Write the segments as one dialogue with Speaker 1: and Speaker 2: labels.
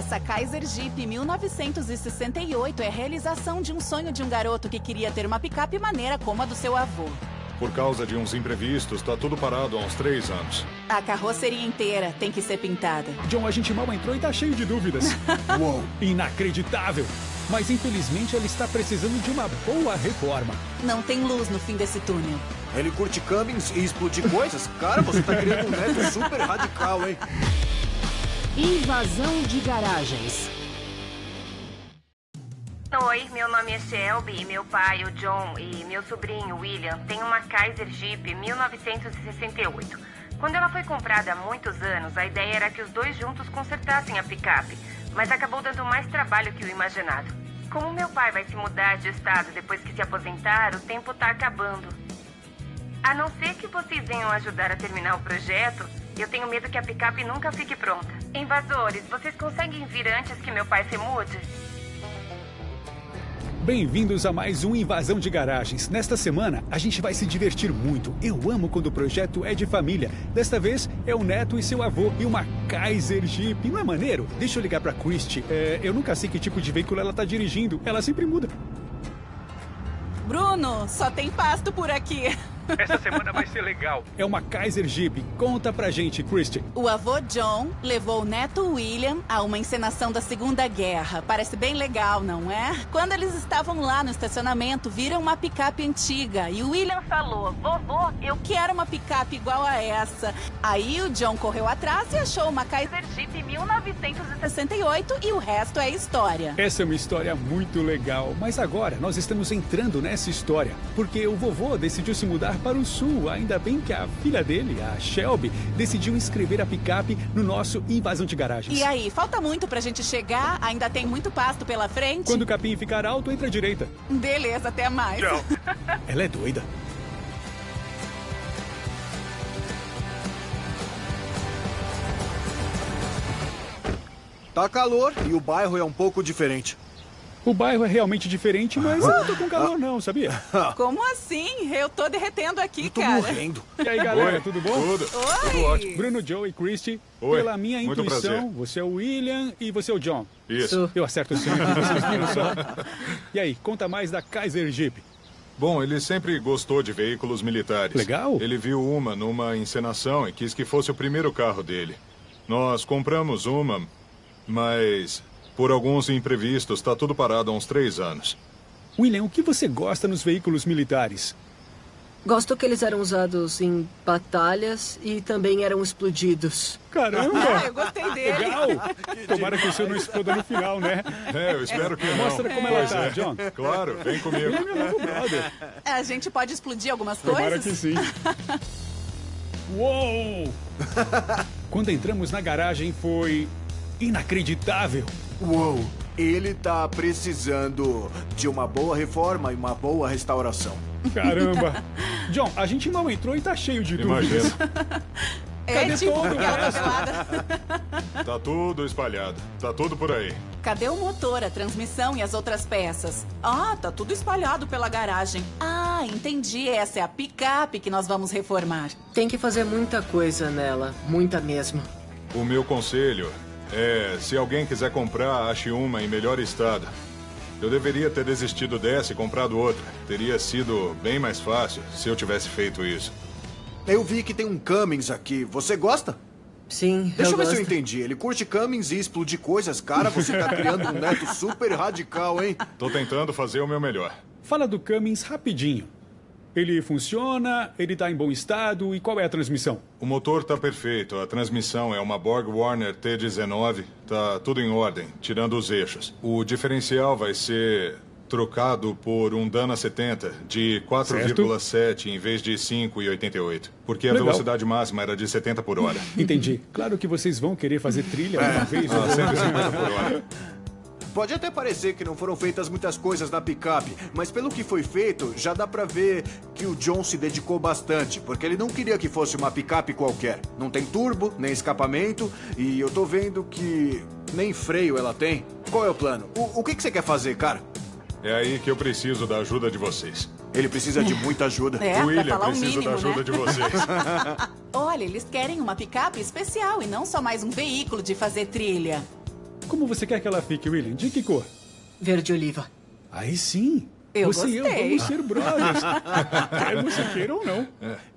Speaker 1: Essa Kaiser Jeep 1968 é a realização de um sonho de um garoto que queria ter uma picape maneira como a do seu avô.
Speaker 2: Por causa de uns imprevistos, tá tudo parado há uns 3 anos.
Speaker 1: A carroceria inteira tem que ser pintada.
Speaker 3: John, a gente mal entrou e tá cheio de dúvidas.
Speaker 4: Uou!
Speaker 3: Inacreditável! Mas infelizmente ela está precisando de uma boa reforma.
Speaker 1: Não tem luz no fim desse túnel.
Speaker 4: Ele curte Cummings e explodir coisas? Cara, você tá criando um neto super radical, hein?
Speaker 5: Invasão de garagens.
Speaker 6: Oi, meu nome é Shelby e meu pai, o John, e meu sobrinho, William, tem uma Kaiser Jeep 1968. Quando ela foi comprada há muitos anos, a ideia era que os dois juntos consertassem a picape, mas acabou dando mais trabalho que o imaginado. Como meu pai vai se mudar de estado depois que se aposentar, o tempo tá acabando. A não ser que vocês venham ajudar a terminar o projeto, eu tenho medo que a picape nunca fique pronta. Invasores, vocês conseguem vir antes que meu pai se mude?
Speaker 3: Bem-vindos a mais um Invasão de Garagens. Nesta semana, a gente vai se divertir muito. Eu amo quando o projeto é de família. Desta vez, é o neto e seu avô e uma Kaiser Jeep. Não é maneiro? Deixa eu ligar pra Christy. Eu nunca sei que tipo de veículo ela tá dirigindo. Ela sempre muda.
Speaker 1: Bruno, só tem pasto por aqui.
Speaker 3: Essa semana vai ser legal. É uma Kaiser Jeep. Conta pra gente, Christy.
Speaker 1: O avô John levou o neto William a uma encenação da Segunda Guerra. Parece bem legal, não é? Quando eles estavam lá no estacionamento, viram uma picape antiga. E o William falou: vovô, eu quero uma picape igual a essa. Aí o John correu atrás e achou uma Kaiser Jeep 1968 e o resto é história.
Speaker 3: Essa é uma história muito legal. Mas agora nós estamos entrando nessa história porque o vovô decidiu se mudar para o sul. Ainda bem que a filha dele, a Shelby, decidiu inscrever a picape no nosso Invasão de Garagens.
Speaker 1: E aí, falta muito pra gente chegar? Ainda tem muito pasto pela frente?
Speaker 3: Quando o capim ficar alto, entra à direita.
Speaker 1: Beleza, até mais.
Speaker 3: Tchau. Ela é doida.
Speaker 4: Tá calor e o bairro é um pouco diferente.
Speaker 3: O bairro é realmente diferente, mas eu não tô com calor não, sabia?
Speaker 1: Como assim? Eu tô derretendo aqui,
Speaker 4: Eu tô
Speaker 1: cara.
Speaker 4: morrendo.
Speaker 3: E aí, galera,
Speaker 2: Oi.
Speaker 3: tudo bom?
Speaker 2: Tudo.
Speaker 1: Oi.
Speaker 2: Tudo ótimo.
Speaker 3: Bruno, Joe e Christy.
Speaker 2: Oi.
Speaker 3: Pela minha
Speaker 2: Muito
Speaker 3: intuição,
Speaker 2: prazer.
Speaker 3: você é o William e você é o John.
Speaker 2: Isso.
Speaker 3: Eu acerto sempre, vocês viram só. E aí, conta mais da Kaiser Jeep.
Speaker 2: Bom, ele sempre gostou de veículos militares.
Speaker 3: Legal.
Speaker 2: Ele viu uma numa encenação e quis que fosse o primeiro carro dele. Nós compramos uma, mas por alguns imprevistos tá tudo parado há uns 3 anos.
Speaker 3: William, o que você gosta nos veículos militares?
Speaker 5: Gosto que eles eram usados em batalhas e também eram explodidos.
Speaker 3: Caramba!
Speaker 1: Eu gostei dele.
Speaker 3: Legal! Tomara que o seu não exploda no final, né?
Speaker 2: Eu espero que não.
Speaker 3: Mostra como ela tá, John.
Speaker 2: Claro, vem comigo.
Speaker 3: Ele é meu novo brother.
Speaker 1: A gente pode explodir algumas
Speaker 3: Tomara
Speaker 1: coisas?
Speaker 3: que sim. Uou! Quando entramos na garagem foi inacreditável.
Speaker 4: Uou! Ele tá precisando de uma boa reforma e uma boa restauração.
Speaker 3: Caramba! John, a gente mal entrou e tá cheio de dúvidas.
Speaker 2: Imagina.
Speaker 1: É
Speaker 3: Cadê
Speaker 1: tipo
Speaker 3: todo o
Speaker 1: aquela
Speaker 3: resto?
Speaker 1: papelada.
Speaker 2: Tá tudo espalhado. Tá tudo por aí.
Speaker 1: Cadê o motor, a transmissão e as outras peças? Ah, tá tudo espalhado pela garagem. Ah, entendi. Essa é a picape que nós vamos reformar.
Speaker 5: Tem que fazer muita coisa nela, muita mesmo.
Speaker 2: O meu conselho é, se alguém quiser comprar, ache uma em melhor estado. Eu deveria ter desistido dessa e comprado outra. Teria sido bem mais fácil se eu tivesse feito isso.
Speaker 4: Eu vi que tem um Cummings aqui. Você gosta?
Speaker 5: Sim,
Speaker 4: Deixa eu ver se eu
Speaker 5: gosto.
Speaker 4: entendi. Ele curte Cummings e explodir coisas. Cara, você tá criando um neto super radical, hein?
Speaker 2: Tô tentando fazer o meu melhor.
Speaker 3: Fala do Cummings rapidinho. Ele funciona, ele tá em bom estado e qual é a transmissão?
Speaker 2: O motor tá perfeito, a transmissão é uma Borg Warner T19, tá tudo em ordem, tirando os eixos. O diferencial vai ser trocado por um Dana 70 de 4,7 em vez de 5,88, porque a
Speaker 3: Legal.
Speaker 2: velocidade máxima era de 70 por hora.
Speaker 3: Entendi. Claro que vocês vão querer fazer trilha uma vez ou
Speaker 2: 150 por hora.
Speaker 4: Pode até parecer que não foram feitas muitas coisas na picape, mas pelo que foi feito, já dá pra ver que o John se dedicou bastante, porque ele não queria que fosse uma picape qualquer. Não tem turbo, nem escapamento, e eu tô vendo que nem freio ela tem. Qual é o plano? O que você quer fazer, cara?
Speaker 2: É aí que eu preciso da ajuda de vocês.
Speaker 4: Ele precisa de muita ajuda.
Speaker 1: É,
Speaker 2: O
Speaker 1: pra
Speaker 2: William
Speaker 1: falar o
Speaker 2: precisa
Speaker 1: mínimo,
Speaker 2: da ajuda
Speaker 1: né?
Speaker 2: de vocês.
Speaker 1: Olha, eles querem uma picape especial e não só mais um veículo de fazer trilha.
Speaker 3: Como você quer que ela fique, William? De que cor?
Speaker 5: Verde oliva.
Speaker 3: Aí sim.
Speaker 1: Eu
Speaker 3: você e eu
Speaker 1: gostei.
Speaker 3: vamos ser brothers. Quer você queira ou não.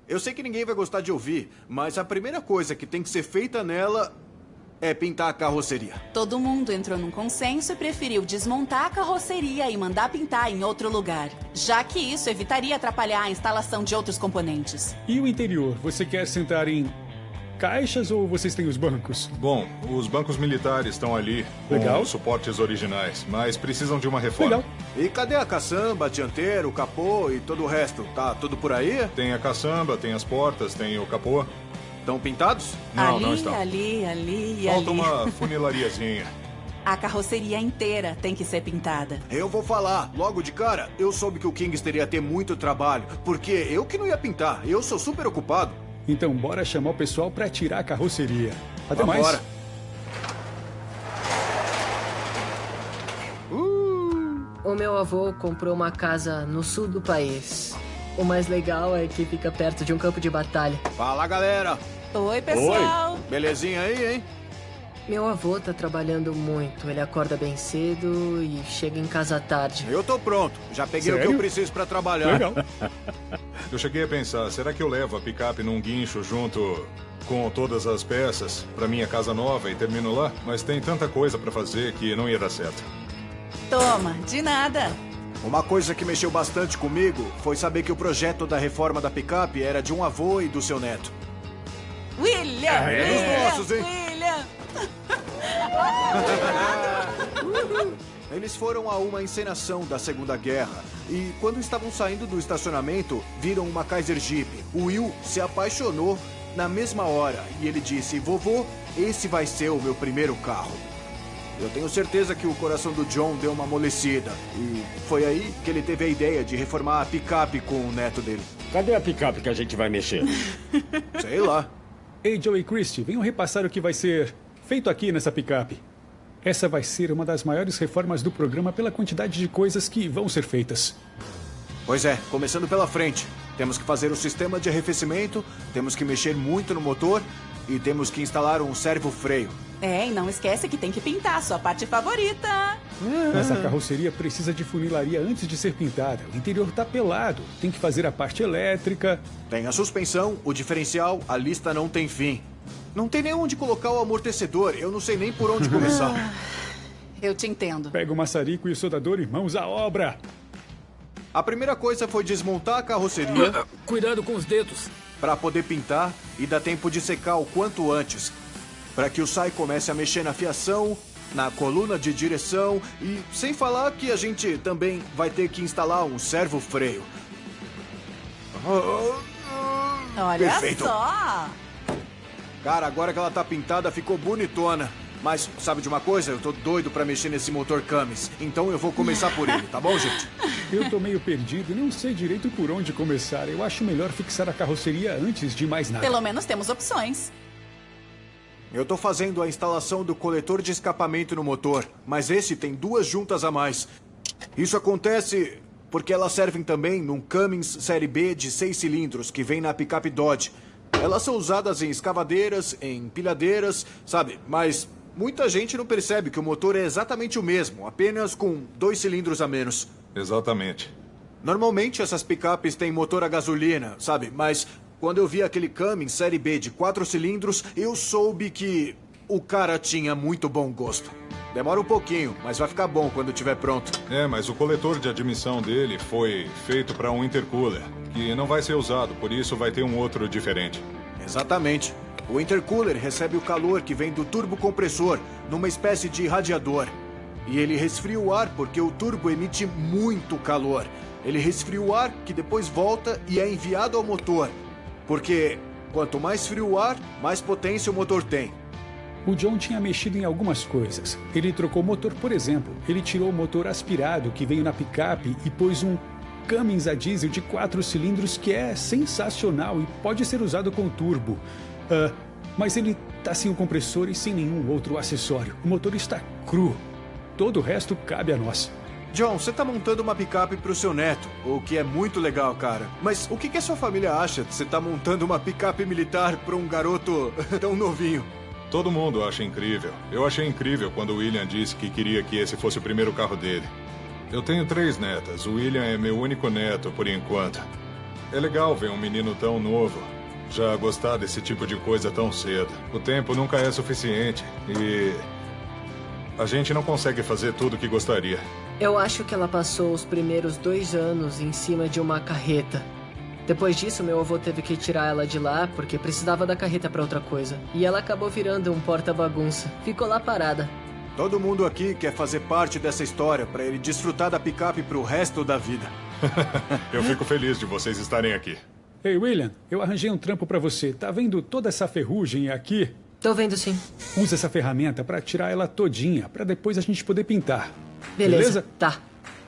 Speaker 4: Eu sei que ninguém vai gostar de ouvir, mas a primeira coisa que tem que ser feita nela é pintar a carroceria.
Speaker 1: Todo mundo entrou num consenso e preferiu desmontar a carroceria e mandar pintar em outro lugar, já que isso evitaria atrapalhar a instalação de outros componentes.
Speaker 3: E o interior? Você quer sentar caixas ou vocês têm os bancos?
Speaker 2: Bom, os bancos militares estão ali com
Speaker 3: Legal.
Speaker 2: os suportes originais, mas precisam de uma reforma.
Speaker 3: Legal.
Speaker 4: E cadê a caçamba, dianteiro, capô e todo o resto? Tá tudo por aí?
Speaker 2: Tem a caçamba, tem as portas, tem o capô.
Speaker 4: Estão pintados?
Speaker 2: Não,
Speaker 1: ali,
Speaker 2: não estão.
Speaker 1: ali e
Speaker 2: Falta
Speaker 1: ali.
Speaker 2: uma funilariazinha.
Speaker 1: A carroceria inteira tem que ser pintada.
Speaker 4: Eu vou falar. Logo de cara, eu soube que o Kings teria ter muito trabalho, porque eu que não ia pintar. Eu sou super ocupado.
Speaker 3: Então bora chamar o pessoal pra tirar a carroceria. Até
Speaker 4: Vambora.
Speaker 3: mais.
Speaker 5: O meu avô comprou uma casa no sul do país. O mais legal é que fica perto de um campo de batalha.
Speaker 4: Fala, galera.
Speaker 1: Oi, pessoal.
Speaker 4: Belezinha aí, hein?
Speaker 5: Meu avô tá trabalhando muito. Ele acorda bem cedo e chega em casa tarde.
Speaker 4: Eu tô pronto. Já peguei o que
Speaker 3: Sério?
Speaker 4: eu preciso pra trabalhar.
Speaker 3: Legal.
Speaker 2: Eu cheguei a pensar, será que eu levo a picape num guincho junto com todas as peças pra minha casa nova e termino lá? Mas tem tanta coisa pra fazer que não ia dar certo.
Speaker 1: Toma, de nada.
Speaker 4: Uma coisa que mexeu bastante comigo foi saber que o projeto da reforma da picape era de um avô e do seu neto.
Speaker 1: William! William!
Speaker 4: nossos, hein?
Speaker 1: William!
Speaker 4: Eles foram a uma encenação da Segunda Guerra e, quando estavam saindo do estacionamento, viram uma Kaiser Jeep. O Will se apaixonou na mesma hora e ele disse: "Vovô, esse vai ser o meu primeiro carro." Eu tenho certeza que o coração do John deu uma amolecida e foi aí que ele teve a ideia de reformar a picape com o neto dele.
Speaker 7: Cadê a picape que a gente vai mexer?
Speaker 4: Sei lá.
Speaker 3: Ei, Joe e Christie, venham repassar o que vai ser feito aqui nessa picape. Essa vai ser uma das maiores reformas do programa pela quantidade de coisas que vão ser feitas.
Speaker 4: Pois é, começando pela frente. Temos que fazer o sistema de arrefecimento, temos que mexer muito no motor e temos que instalar um servo-freio.
Speaker 1: É, e não esquece que tem que pintar a sua parte favorita.
Speaker 3: Mas a carroceria precisa de funilaria antes de ser pintada. O interior tá pelado. Tem que fazer a parte elétrica.
Speaker 4: Tem a suspensão, o diferencial, a lista não tem fim. Não tem nem onde colocar o amortecedor, eu não sei nem por onde começar.
Speaker 1: Eu te entendo.
Speaker 3: Pega o maçarico e o soldador e mãos à obra.
Speaker 4: A primeira coisa foi desmontar a carroceria
Speaker 8: Cuidado com os dedos.
Speaker 4: para poder pintar e dar tempo de secar o quanto antes. Para que o SAI comece a mexer na fiação, na coluna de direção e sem falar que a gente também vai ter que instalar um servo-freio.
Speaker 1: Olha
Speaker 4: Perfeito.
Speaker 1: só.
Speaker 4: Cara, agora que ela tá pintada, ficou bonitona. Mas sabe de uma coisa? Eu tô doido pra mexer nesse motor Cummins. Então eu vou começar por ele, tá bom, gente?
Speaker 3: Eu tô meio perdido e não sei direito por onde começar. Eu acho melhor fixar a carroceria antes de mais nada.
Speaker 1: Pelo menos temos opções.
Speaker 4: Eu tô fazendo a instalação do coletor de escapamento no motor, mas esse tem 2 juntas a mais. Isso acontece porque elas servem também num Cummins Série B de 6 cilindros que vem na picape Dodge. Elas são usadas em escavadeiras, em pilhadeiras, sabe? Mas muita gente não percebe que o motor é exatamente o mesmo, apenas com 2 cilindros a menos.
Speaker 2: Exatamente.
Speaker 4: Normalmente essas picapes têm motor a gasolina, sabe? Mas quando eu vi aquele Cummins Série B de 4 cilindros, eu soube que o cara tinha muito bom gosto. Demora um pouquinho, mas vai ficar bom quando estiver pronto.
Speaker 2: É, mas o coletor de admissão dele foi feito para um intercooler, que não vai ser usado, por isso vai ter um outro diferente.
Speaker 4: Exatamente. O intercooler recebe o calor que vem do turbocompressor, numa espécie de radiador. E ele resfria o ar porque o turbo emite muito calor. Ele resfria o ar que depois volta e é enviado ao motor. Porque quanto mais frio o ar, mais potência o motor tem.
Speaker 3: O John tinha mexido em algumas coisas. Ele trocou o motor, por exemplo. Ele tirou o motor aspirado que veio na picape e pôs um Cummins a diesel de 4 cilindros que é sensacional e pode ser usado com turbo. Mas ele tá sem o compressor e sem nenhum outro acessório. O motor está cru. Todo o resto cabe a nós.
Speaker 4: John, você tá montando uma picape pro seu neto, o que é muito legal, cara. Mas o que a sua família acha de você tá montando uma picape militar pra um garoto tão novinho?
Speaker 2: Todo mundo acha incrível. Eu achei incrível quando o William disse que queria que esse fosse o primeiro carro dele. Eu tenho 3 netas. O William é meu único neto, por enquanto. É legal ver um menino tão novo já gostar desse tipo de coisa tão cedo. O tempo nunca é suficiente e a gente não consegue fazer tudo o que gostaria.
Speaker 5: Eu acho que ela passou os primeiros 2 anos em cima de uma carreta. Depois disso, meu avô teve que tirar ela de lá porque precisava da carreta pra outra coisa. E ela acabou virando um porta-bagunça. Ficou lá parada.
Speaker 4: Todo mundo aqui quer fazer parte dessa história pra ele desfrutar da picape pro resto da vida.
Speaker 2: Eu fico feliz de vocês estarem aqui.
Speaker 3: Ei, William, eu arranjei um trampo pra você. Tá vendo toda essa ferrugem aqui?
Speaker 5: Tô vendo sim.
Speaker 3: Usa essa ferramenta pra tirar ela todinha, pra depois a gente poder pintar.
Speaker 5: Beleza? Tá.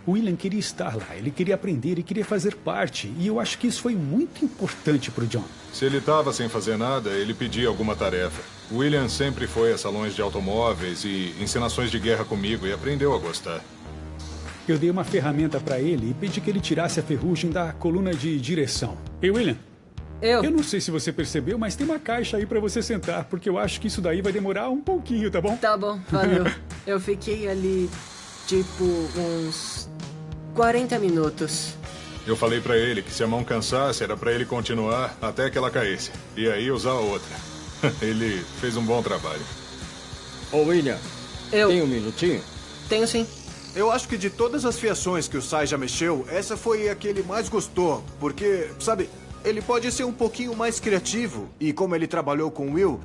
Speaker 3: O William queria estar lá, ele queria aprender e queria fazer parte. E eu acho que isso foi muito importante pro John.
Speaker 2: Se ele estava sem fazer nada, ele pedia alguma tarefa. O William sempre foi a salões de automóveis e encenações de guerra comigo e aprendeu a gostar.
Speaker 3: Eu dei uma ferramenta pra ele e pedi que ele tirasse a ferrugem da coluna de direção. Ei, William. Eu não sei se você percebeu, mas tem uma caixa aí pra você sentar, porque eu acho que isso daí vai demorar um pouquinho, tá bom?
Speaker 5: Tá bom, valeu. Eu fiquei ali, tipo, uns 40 minutos.
Speaker 2: Eu falei pra ele que se a mão cansasse, era pra ele continuar até que ela caísse. E aí usar a outra. Ele fez um bom trabalho.
Speaker 7: Ô, William, tem um minutinho?
Speaker 5: Tenho sim.
Speaker 4: Eu acho que de todas as fiações que o Sai já mexeu, essa foi a que ele mais gostou. Porque, sabe, ele pode ser um pouquinho mais criativo. E como ele trabalhou com o Will,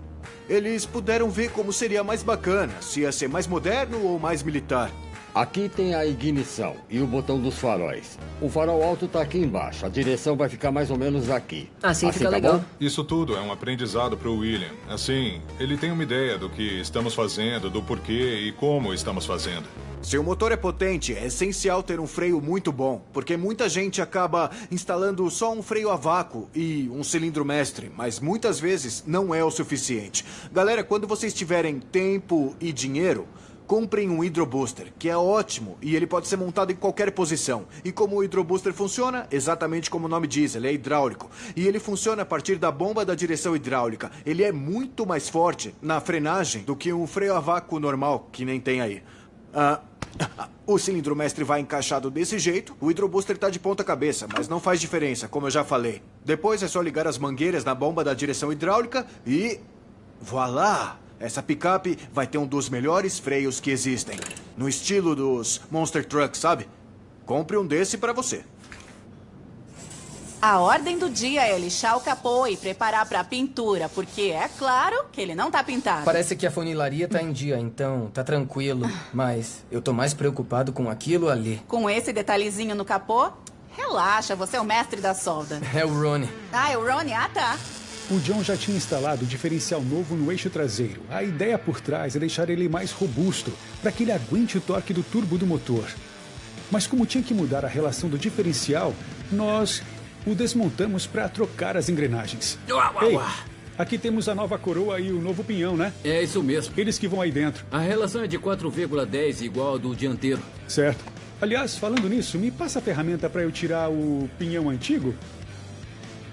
Speaker 4: eles puderam ver como seria mais bacana. Se ia ser mais moderno ou mais militar.
Speaker 7: Aqui tem a ignição e o botão dos faróis. O farol alto tá aqui embaixo. A direção vai ficar mais ou menos aqui.
Speaker 5: Assim fica
Speaker 7: tá
Speaker 5: legal.
Speaker 7: bom?
Speaker 2: Isso tudo é um aprendizado pro William. Assim, ele tem uma ideia do que estamos fazendo, do porquê e como estamos fazendo.
Speaker 4: Se o motor é potente, é essencial ter um freio muito bom, porque muita gente acaba instalando só um freio a vácuo e um cilindro mestre, mas muitas vezes não é o suficiente. Galera, quando vocês tiverem tempo e dinheiro, comprem um hidrobooster, que é ótimo e ele pode ser montado em qualquer posição. E como o hidrobooster funciona? Exatamente como o nome diz, ele é hidráulico. E ele funciona a partir da bomba da direção hidráulica. Ele é muito mais forte na frenagem do que um freio a vácuo normal, que nem tem aí. O cilindro mestre vai encaixado desse jeito, o hidrobooster tá de ponta cabeça, mas não faz diferença, como eu já falei. Depois é só ligar as mangueiras na bomba da direção hidráulica e... voilá! Essa picape vai ter um dos melhores freios que existem. No estilo dos Monster Trucks, sabe? Compre um desse pra você.
Speaker 1: A ordem do dia é lixar o capô e preparar pra pintura, porque é claro que ele não tá pintado.
Speaker 8: Parece que a funilaria tá em dia, então tá tranquilo. Mas eu tô mais preocupado com aquilo ali.
Speaker 1: Com esse detalhezinho no capô? Relaxa, você é o mestre da solda.
Speaker 8: É o Ronnie.
Speaker 1: Ah, é o Ronnie? Ah, tá.
Speaker 3: O John já tinha instalado o diferencial novo no eixo traseiro. A ideia por trás é deixar ele mais robusto, para que ele aguente o torque do turbo do motor. Mas como tinha que mudar a relação do diferencial, nós o desmontamos para trocar as engrenagens. Ei, aqui temos a nova coroa e o novo pinhão, né?
Speaker 9: É isso mesmo.
Speaker 3: Eles que vão aí dentro.
Speaker 9: A relação é de 4,10 igual ao do dianteiro.
Speaker 3: Certo. Aliás, falando nisso, me passa a ferramenta para eu tirar o pinhão antigo?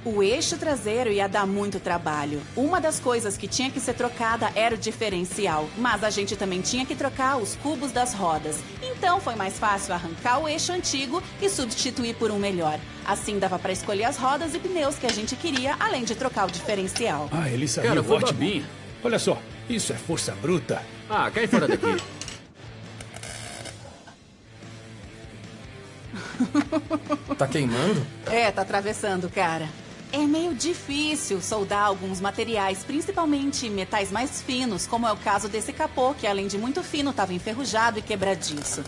Speaker 1: O eixo traseiro ia dar muito trabalho. Uma das coisas que tinha que ser trocada era o diferencial, mas a gente também tinha que trocar os cubos das rodas. Então foi mais fácil arrancar o eixo antigo e substituir por um melhor. Assim dava pra escolher as rodas e pneus que a gente queria, além de trocar o diferencial.
Speaker 3: Ah, ele sabia.
Speaker 9: Cara, foi
Speaker 3: ótimo.
Speaker 9: babinha.
Speaker 3: Olha só, isso é força bruta.
Speaker 9: Ah, cai fora daqui.
Speaker 8: Tá queimando?
Speaker 1: É, tá atravessando, cara. É meio difícil soldar alguns materiais, principalmente metais mais finos, como é o caso desse capô, que além de muito fino, estava enferrujado e quebradiço.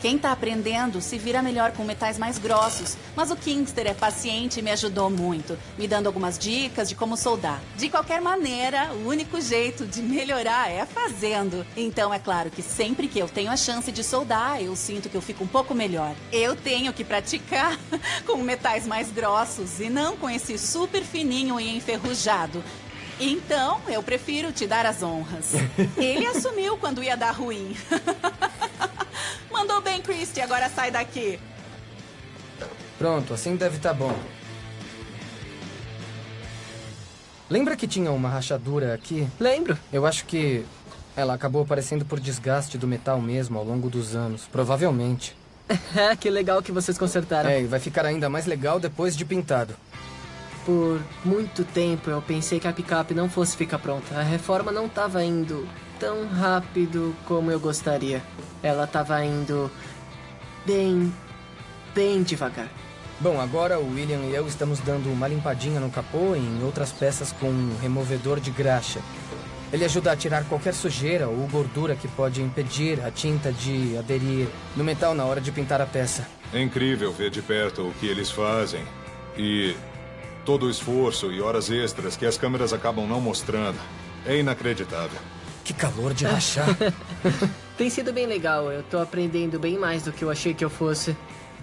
Speaker 1: Quem tá aprendendo se vira melhor com metais mais grossos, mas o Kingster é paciente e me ajudou muito, me dando algumas dicas de como soldar. De qualquer maneira, o único jeito de melhorar é fazendo. Então é claro que sempre que eu tenho a chance de soldar, eu sinto que eu fico um pouco melhor. Eu tenho que praticar com metais mais grossos e não com esse super fininho e enferrujado. Então, eu prefiro te dar as honras. Ele assumiu quando ia dar ruim. Mandou bem, Christy. Agora sai daqui.
Speaker 8: Pronto, assim deve tá bom. Lembra que tinha uma rachadura aqui?
Speaker 5: Lembro.
Speaker 8: Eu acho que ela acabou aparecendo por desgaste do metal mesmo ao longo dos anos. Provavelmente.
Speaker 5: Que legal que vocês consertaram.
Speaker 8: É, e vai ficar ainda mais legal depois de pintado.
Speaker 5: Por muito tempo eu pensei que a picape não fosse ficar pronta. A reforma não estava indo tão rápido como eu gostaria. Ela estava indo bem devagar.
Speaker 8: Bom, agora o William e eu estamos dando uma limpadinha no capô e em outras peças com um removedor de graxa. Ele ajuda a tirar qualquer sujeira ou gordura que pode impedir a tinta de aderir no metal na hora de pintar a peça.
Speaker 2: É incrível ver de perto o que eles fazem e todo o esforço e horas extras que as câmeras acabam não mostrando. É inacreditável.
Speaker 8: Que calor de rachar.
Speaker 5: Tem sido bem legal. Eu tô aprendendo bem mais do que eu achei que eu fosse.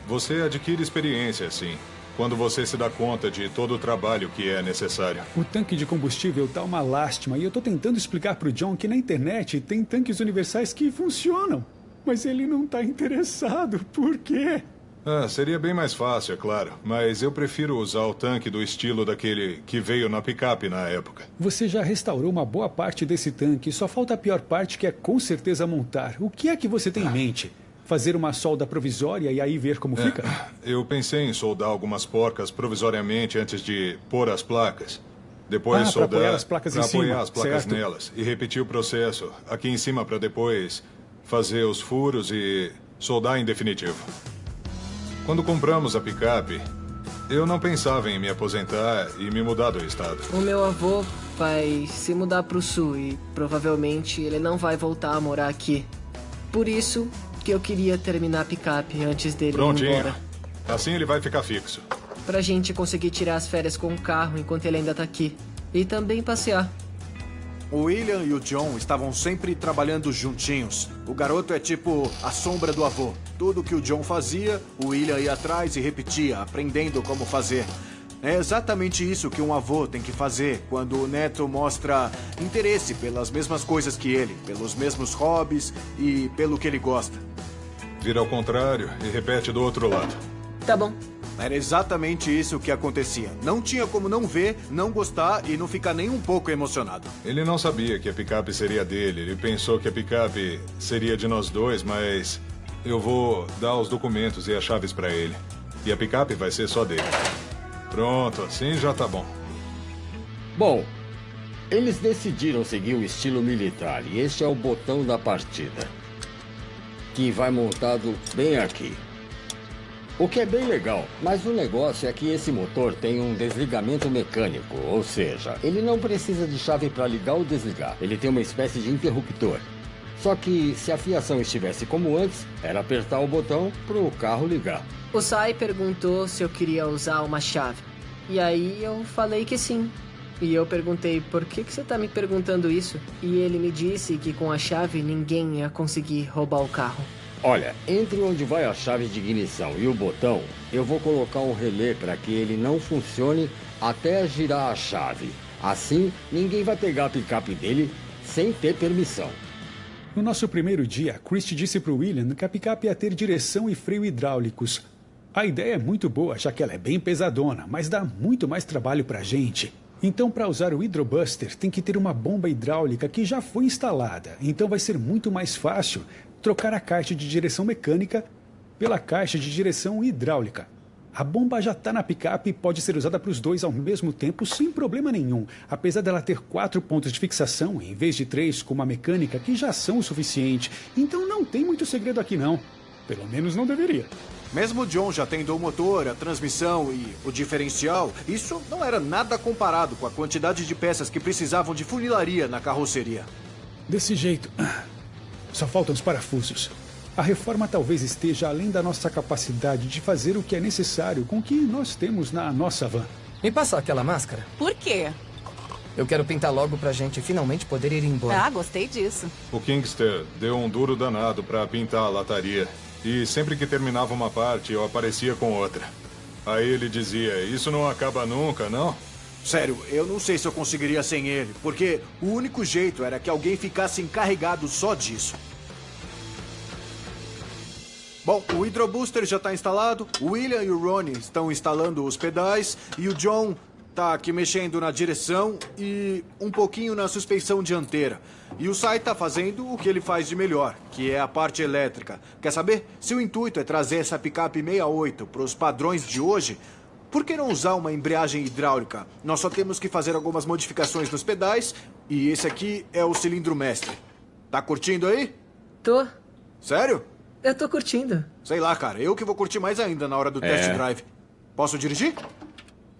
Speaker 2: Você adquire experiência, sim, quando você se dá conta de todo o trabalho que é necessário.
Speaker 3: O tanque de combustível tá uma lástima e eu tô tentando explicar pro John que na internet tem tanques universais que funcionam. Mas ele não tá interessado. Por quê?
Speaker 2: Seria bem mais fácil, é claro. Mas eu prefiro usar o tanque do estilo daquele que veio na picape na época.
Speaker 3: Você já restaurou uma boa parte desse tanque. Só falta a pior parte, que é com certeza montar. O que é que você tem em mente? Fazer uma solda provisória e aí ver como fica?
Speaker 2: Eu pensei em soldar algumas porcas provisoriamente antes de pôr as placas. Depois soldar
Speaker 3: para apoiar as placas em cima.
Speaker 2: apoiar as placas
Speaker 3: certo.
Speaker 2: nelas. E repetir o processo aqui em cima para depois fazer os furos e soldar em definitivo. Quando compramos a picape, eu não pensava em me aposentar e me mudar do estado.
Speaker 5: O meu avô vai se mudar pro sul e provavelmente ele não vai voltar a morar aqui. Por isso que eu queria terminar a picape antes dele ir
Speaker 2: Prontinho.
Speaker 5: embora.
Speaker 2: Assim ele vai ficar fixo.
Speaker 5: Pra gente conseguir tirar as férias com o carro enquanto ele ainda tá aqui. E também passear.
Speaker 4: O William e o John estavam sempre trabalhando juntinhos. O garoto é tipo a sombra do avô. Tudo que o John fazia, o William ia atrás e repetia, aprendendo como fazer. É exatamente isso que um avô tem que fazer quando o neto mostra interesse pelas mesmas coisas que ele, pelos mesmos hobbies e pelo que ele gosta.
Speaker 2: Vira ao contrário e repete do outro lado.
Speaker 5: Tá bom.
Speaker 4: Era exatamente isso que acontecia. Não tinha como não ver, não gostar e não ficar nem um pouco emocionado.
Speaker 2: Ele não sabia que a picape seria dele. Ele pensou que a picape seria de nós dois, mas eu vou dar os documentos e as chaves para ele. E a picape vai ser só dele. Pronto, assim já tá bom.
Speaker 7: Bom, eles decidiram seguir o estilo militar e este é o botão da partida, que vai montado bem aqui. O que é bem legal, mas o negócio é que esse motor tem um desligamento mecânico, ou seja, ele não precisa de chave para ligar ou desligar. Ele tem uma espécie de interruptor. Só que se a fiação estivesse como antes, era apertar o botão para o carro ligar.
Speaker 5: O Sai perguntou se eu queria usar uma chave. E aí eu falei que sim. E eu perguntei, por que você tá me perguntando isso? E ele me disse que com a chave ninguém ia conseguir roubar o carro.
Speaker 7: Olha, entre onde vai a chave de ignição e o botão, eu vou colocar um relé para que ele não funcione até girar a chave. Assim, ninguém vai pegar a picape dele sem ter permissão.
Speaker 3: No nosso primeiro dia, Christie disse para o William que a picape ia ter direção e freio hidráulicos. A ideia é muito boa, já que ela é bem pesadona, mas dá muito mais trabalho para a gente. Então, para usar o Hydrobuster, tem que ter uma bomba hidráulica que já foi instalada. Então vai ser muito mais fácil trocar a caixa de direção mecânica pela caixa de direção hidráulica. A bomba já está na picape e pode ser usada para os dois ao mesmo tempo sem problema nenhum, apesar dela ter 4 pontos de fixação em vez de 3 como a mecânica, que já são o suficiente. Então não tem muito segredo aqui não. Pelo menos não deveria.
Speaker 4: Mesmo o John já tendo o motor, a transmissão e o diferencial, isso não era nada comparado com a quantidade de peças que precisavam de funilaria na carroceria.
Speaker 3: Desse jeito, só faltam os parafusos. A reforma talvez esteja além da nossa capacidade de fazer o que é necessário com o que nós temos na nossa van.
Speaker 8: Me passa aquela máscara.
Speaker 1: Por quê?
Speaker 8: Eu quero pintar logo pra gente finalmente poder ir embora.
Speaker 1: Ah, gostei disso.
Speaker 2: O Kingster deu um duro danado para pintar a lataria. E sempre que terminava uma parte, eu aparecia com outra. Aí ele dizia, isso não acaba nunca, não?
Speaker 4: Sério, eu não sei se eu conseguiria sem ele, porque o único jeito era que alguém ficasse encarregado só disso. Bom, o Hydrobuster já está instalado, o William e o Ronnie estão instalando os pedais e o John tá aqui mexendo na direção e um pouquinho na suspensão dianteira. E o Sai tá fazendo o que ele faz de melhor, que é a parte elétrica. Quer saber? Se o intuito é trazer essa picape 68 para os padrões de hoje, por que não usar uma embreagem hidráulica? Nós só temos que fazer algumas modificações nos pedais e esse aqui é o cilindro mestre. Tá curtindo aí?
Speaker 5: Tô.
Speaker 4: Sério?
Speaker 5: Eu tô curtindo.
Speaker 4: Sei lá, cara. Eu que vou curtir mais ainda na hora do test drive. Posso dirigir?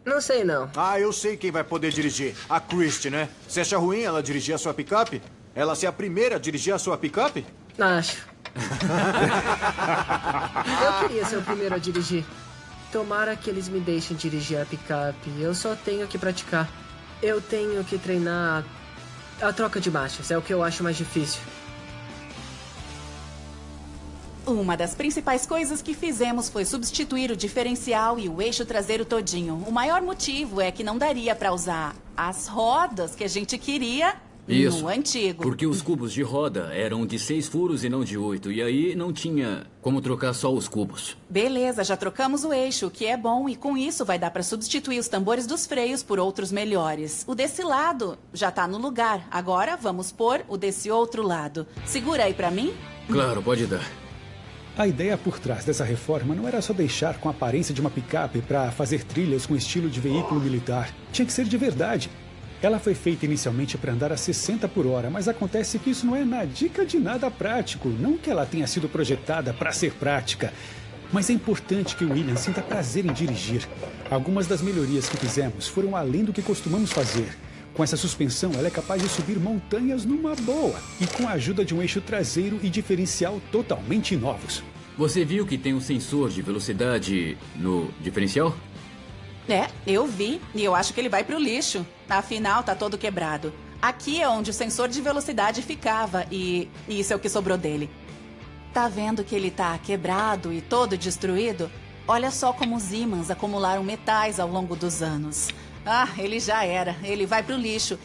Speaker 5: Não sei, não.
Speaker 4: Ah, eu sei quem vai poder dirigir. A Christie, né? Você acha ruim ela dirigir a sua picape? Ela ser a primeira a dirigir a sua picape?
Speaker 5: Acho. Eu queria ser o primeiro a dirigir. Tomara que eles me deixem dirigir a picape. Eu só tenho que praticar. Eu tenho que treinar a troca de marchas. É o que eu acho mais difícil.
Speaker 1: Uma das principais coisas que fizemos foi substituir o diferencial e o eixo traseiro todinho. O maior motivo é que não daria para usar as rodas que a gente queria no antigo.
Speaker 9: Porque os cubos de roda eram de 6 furos e não de 8. E aí não tinha como trocar só os cubos.
Speaker 1: Beleza, já trocamos o eixo, o que é bom. E com isso vai dar para substituir os tambores dos freios por outros melhores. O desse lado já tá no lugar. Agora vamos pôr o desse outro lado. Segura aí para mim.
Speaker 9: Claro, pode dar.
Speaker 3: A ideia por trás dessa reforma não era só deixar com a aparência de uma picape para fazer trilhas com estilo de veículo militar. Tinha que ser de verdade. Ela foi feita inicialmente para andar a 60 por hora, mas acontece que isso não é na dica de nada prático. Não que ela tenha sido projetada para ser prática. Mas é importante que o William sinta prazer em dirigir. Algumas das melhorias que fizemos foram além do que costumamos fazer. Com essa suspensão, ela é capaz de subir montanhas numa boa. E com a ajuda de um eixo traseiro e diferencial totalmente novos.
Speaker 9: Você viu que tem um sensor de velocidade no diferencial?
Speaker 1: É, eu vi. E eu acho que ele vai pro lixo. Afinal, tá todo quebrado. Aqui é onde o sensor de velocidade ficava e isso é o que sobrou dele. Tá vendo que ele tá quebrado e todo destruído? Olha só como os ímãs acumularam metais ao longo dos anos. Ah, ele já era. Ele vai pro lixo.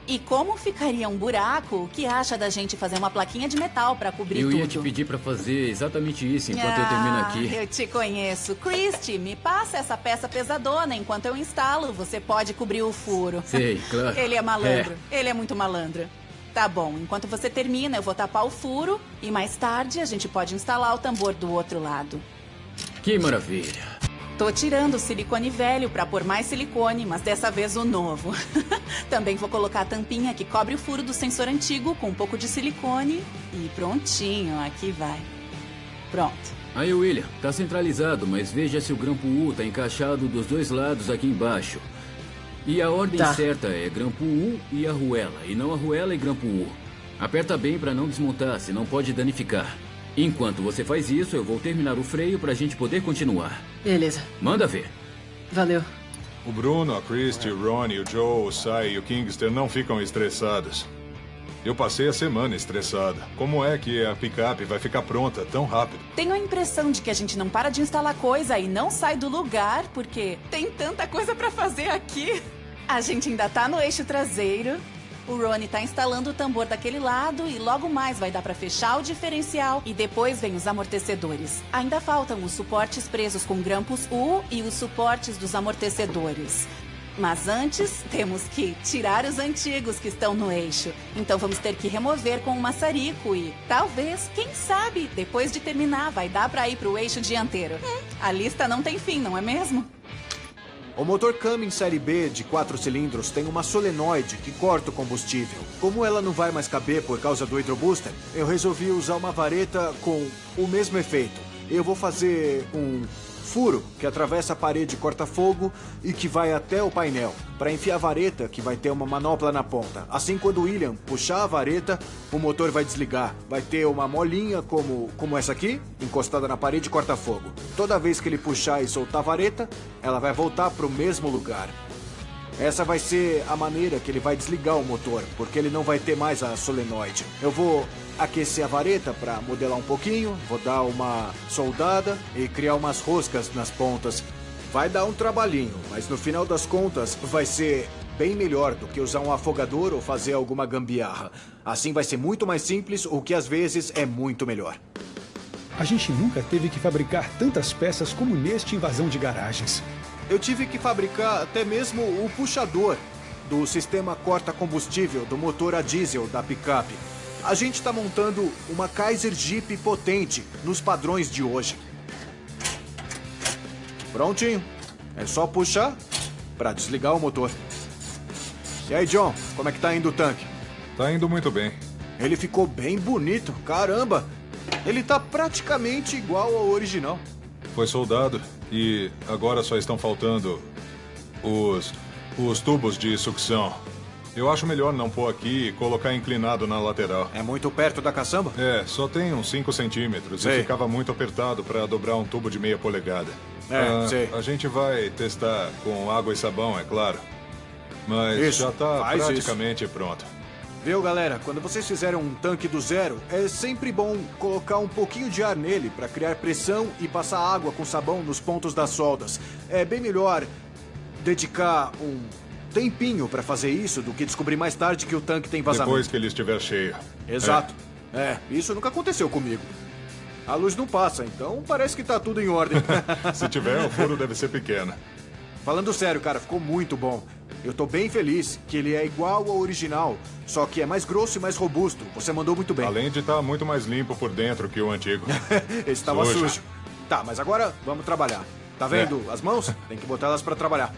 Speaker 1: E como ficaria um buraco, o que acha da gente fazer uma plaquinha de metal pra cobrir tudo?
Speaker 9: Eu ia te pedir pra fazer exatamente isso enquanto eu termino aqui.
Speaker 1: Eu te conheço. Christie, me passa essa peça pesadona enquanto eu instalo. Você pode cobrir o furo.
Speaker 9: Sei, claro.
Speaker 1: Ele é malandro. Ele é muito malandro. Tá bom, enquanto você termina, eu vou tapar o furo. E mais tarde, a gente pode instalar o tambor do outro lado.
Speaker 9: Que maravilha.
Speaker 1: Tô tirando o silicone velho pra pôr mais silicone, mas dessa vez o novo. Também vou colocar a tampinha que cobre o furo do sensor antigo com um pouco de silicone. E prontinho, aqui vai. Pronto.
Speaker 9: Aí, William, tá centralizado, mas veja se o grampo U tá encaixado dos dois lados aqui embaixo. E a ordem certa é grampo U e arruela, e não arruela e grampo U. Aperta bem pra não desmontar, senão pode danificar. Enquanto você faz isso, eu vou terminar o freio pra gente poder continuar.
Speaker 5: Beleza.
Speaker 9: Manda ver.
Speaker 5: Valeu.
Speaker 2: O Bruno, a Christie, o Ronnie, o Joe, o Sai e o Kingster não ficam estressados. Eu passei a semana estressada. Como é que a picape vai ficar pronta tão rápido?
Speaker 1: Tenho a impressão de que a gente não para de instalar coisa e não sai do lugar, porque tem tanta coisa pra fazer aqui. A gente ainda tá no eixo traseiro. O Ronnie tá instalando o tambor daquele lado e logo mais vai dar pra fechar o diferencial e depois vem os amortecedores. Ainda faltam os suportes presos com grampos U e os suportes dos amortecedores. Mas antes, temos que tirar os antigos que estão no eixo. Então vamos ter que remover com um maçarico e talvez, quem sabe, depois de terminar vai dar pra ir pro eixo dianteiro. A lista não tem fim, não é mesmo?
Speaker 4: O motor Cummins Série B de 4 cilindros tem uma solenoide que corta o combustível. Como ela não vai mais caber por causa do hidrobooster, eu resolvi usar uma vareta com o mesmo efeito. Eu vou fazer um furo que atravessa a parede corta-fogo e que vai até o painel, para enfiar a vareta que vai ter uma manopla na ponta. Assim, quando o William puxar a vareta, o motor vai desligar. Vai ter uma molinha como essa aqui, encostada na parede corta-fogo. Toda vez que ele puxar e soltar a vareta, ela vai voltar para o mesmo lugar. Essa vai ser a maneira que ele vai desligar o motor, porque ele não vai ter mais a solenoide. Eu vou aquecer a vareta para modelar um pouquinho, vou dar uma soldada e criar umas roscas nas pontas. Vai dar um trabalhinho, mas no final das contas vai ser bem melhor do que usar um afogador ou fazer alguma gambiarra. Assim vai ser muito mais simples, o que às vezes é muito melhor.
Speaker 3: A gente nunca teve que fabricar tantas peças como neste invasão de garagens.
Speaker 4: Eu tive que fabricar até mesmo o puxador do sistema corta-combustível do motor a diesel da picape. A gente está montando uma Kaiser Jeep potente nos padrões de hoje. Prontinho. É só puxar para desligar o motor. E aí, John, como é que tá indo o tanque?
Speaker 2: Tá indo muito bem.
Speaker 4: Ele ficou bem bonito, caramba! Ele tá praticamente igual ao original.
Speaker 2: Foi soldado e agora só estão faltando os tubos de sucção. Eu acho melhor não pôr aqui e colocar inclinado na lateral.
Speaker 4: É muito perto da caçamba?
Speaker 2: É, só tem uns 5 centímetros
Speaker 4: Sei.
Speaker 2: e ficava muito apertado para dobrar um tubo de meia polegada.
Speaker 4: Sei.
Speaker 2: A gente vai testar com água e sabão, é claro. Mas
Speaker 4: Isso,
Speaker 2: já tá
Speaker 4: faz
Speaker 2: praticamente pronto.
Speaker 4: Viu, galera? Quando vocês fizerem um tanque do zero, é sempre bom colocar um pouquinho de ar nele para criar pressão e passar água com sabão nos pontos das soldas. É bem melhor dedicar um tempinho para fazer isso do que descobrir mais tarde que o tanque tem vazamento.
Speaker 2: Depois que ele estiver cheio.
Speaker 4: Exato. Isso nunca aconteceu comigo. A luz não passa, então parece que tá tudo em ordem.
Speaker 2: Se tiver, o furo deve ser pequeno.
Speaker 4: Falando sério, cara, ficou muito bom. Eu tô bem feliz que ele é igual ao original, só que é mais grosso e mais robusto. Você mandou muito bem.
Speaker 2: Além de estar muito mais limpo por dentro que o antigo.
Speaker 4: Esse estava sujo. Tá, mas agora vamos trabalhar. Tá vendo as mãos? Tem que botar elas pra trabalhar.